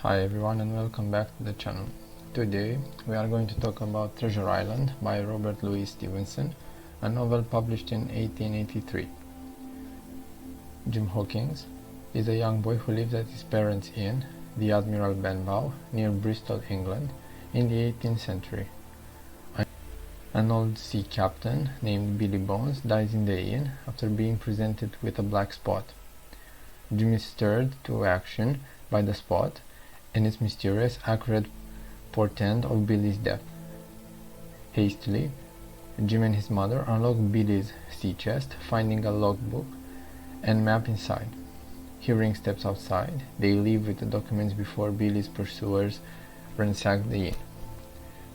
Hi everyone and welcome back to the channel. Today we are going to talk about Treasure Island by Robert Louis Stevenson, a novel published in 1883. Jim Hawkins is a young boy who lives at his parents' inn, the Admiral Benbow, near Bristol, England, in the 18th century. An old sea captain named Billy Bones dies in the inn after being presented with a black spot. Jim is stirred to action by the spot and its mysterious, accurate portent of Billy's death. Hastily, Jim and his mother unlock Billy's sea chest, finding a logbook and map inside. Hearing steps outside, they leave with the documents before Billy's pursuers ransack the inn.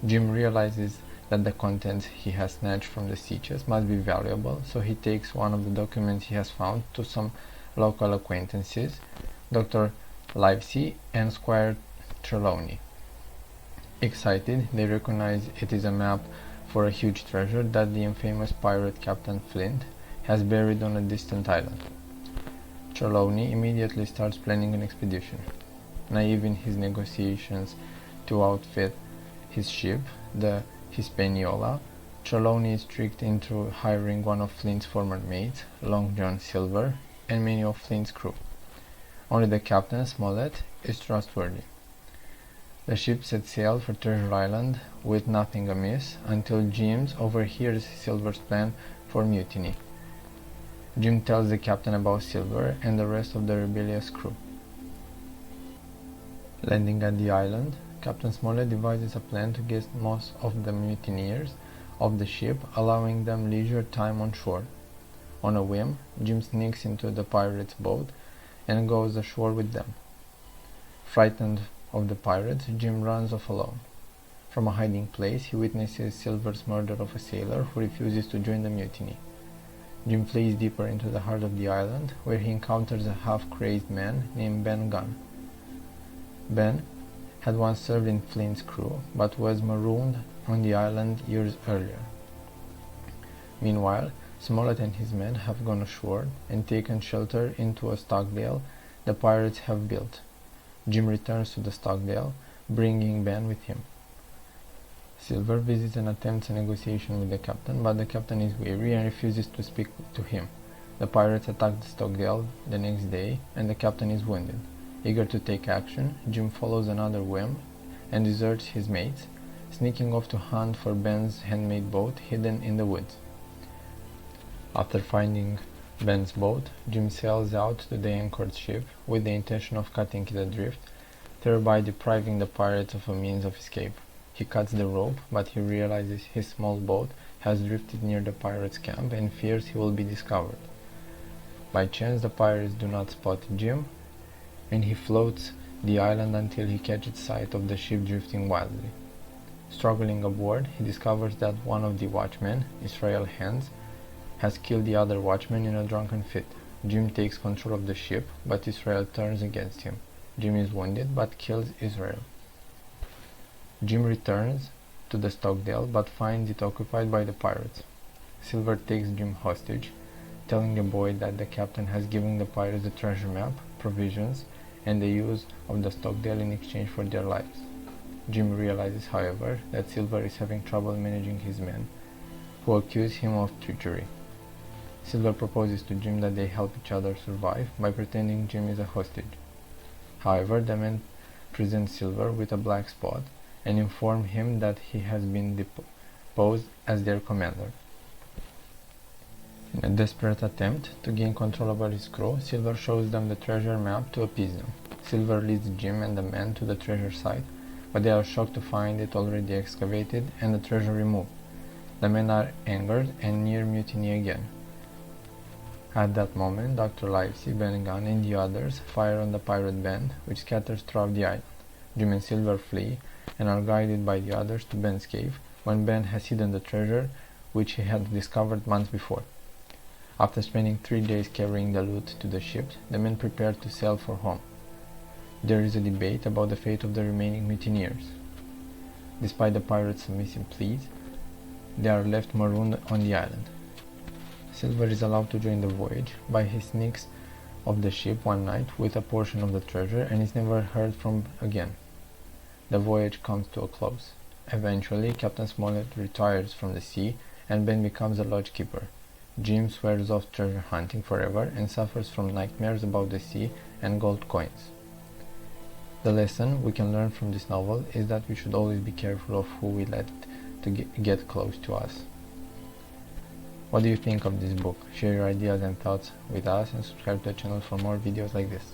Jim realizes that the contents he has snatched from the sea chest must be valuable, so he takes one of the documents he has found to some local acquaintances, Dr. Livesey and Squire Trelawney. Excited, they recognize it is a map for a huge treasure that the infamous pirate Captain Flint has buried on a distant island. Trelawney immediately starts planning an expedition. Naive in his negotiations to outfit his ship, the Hispaniola, Trelawney is tricked into hiring one of Flint's former mates, Long John Silver, and many of Flint's crew. Only the captain, Smollett, is trustworthy. The ship sets sail for Treasure Island with nothing amiss until Jim overhears Silver's plan for mutiny. Jim tells the captain about Silver and the rest of the rebellious crew. Landing at the island, Captain Smollett devises a plan to get most of the mutineers off the ship, allowing them leisure time on shore. On a whim, Jim sneaks into the pirates' boat and goes ashore with them. Frightened of the pirates, Jim runs off alone. From a hiding place, he witnesses Silver's murder of a sailor who refuses to join the mutiny. Jim flees deeper into the heart of the island, where he encounters a half-crazed man named Ben Gunn. Ben had once served in Flint's crew, but was marooned on the island years earlier. Meanwhile, Smollett and his men have gone ashore and taken shelter into a stockdale the pirates have built. Jim returns to the stockdale, bringing Ben with him. Silver visits and attempts a negotiation with the captain, but the captain is weary and refuses to speak to him. The pirates attack the stockdale the next day, and the captain is wounded. Eager to take action, Jim follows another whim and deserts his mates, sneaking off to hunt for Ben's handmade boat hidden in the woods. After finding Ben's boat, Jim sails out to the anchored ship with the intention of cutting it adrift, thereby depriving the pirates of a means of escape. He cuts the rope, but he realizes his small boat has drifted near the pirates' camp and fears he will be discovered. By chance, the pirates do not spot Jim, and he floats the island until he catches sight of the ship drifting wildly. Struggling aboard, he discovers that one of the watchmen, Israel Hands, has killed the other watchman in a drunken fit. Jim takes control of the ship, but Israel turns against him. Jim is wounded, but kills Israel. Jim returns to the stockdale, but finds it occupied by the pirates. Silver takes Jim hostage, telling the boy that the captain has given the pirates the treasure map, provisions, and the use of the stockdale in exchange for their lives. Jim realizes, however, that Silver is having trouble managing his men, who accuse him of treachery. Silver proposes to Jim that they help each other survive by pretending Jim is a hostage. However, the men present Silver with a black spot and inform him that he has been deposed as their commander. In a desperate attempt to gain control over his crew, Silver shows them the treasure map to appease them. Silver leads Jim and the men to the treasure site, but they are shocked to find it already excavated and the treasure removed. The men are angered and near mutiny again. At that moment, Dr. Livesey, Ben Gunn, and the others fire on the pirate band, which scatters throughout the island. Jim and Silver flee and are guided by the others to Ben's cave, when Ben has hidden the treasure which he had discovered months before. After spending 3 days carrying the loot to the ships, the men prepare to sail for home. There is a debate about the fate of the remaining mutineers. Despite the pirates' submissive pleas, they are left marooned on the island. Silver is allowed to join the voyage, but he sneaks of the ship one night with a portion of the treasure and is never heard from again. The voyage comes to a close. Eventually, Captain Smollett retires from the sea and Ben becomes a lodge keeper. Jim swears off treasure hunting forever and suffers from nightmares about the sea and gold coins. The lesson we can learn from this novel is that we should always be careful of who we let to get close to us. What do you think of this book? Share your ideas and thoughts with us and subscribe to the channel for more videos like this.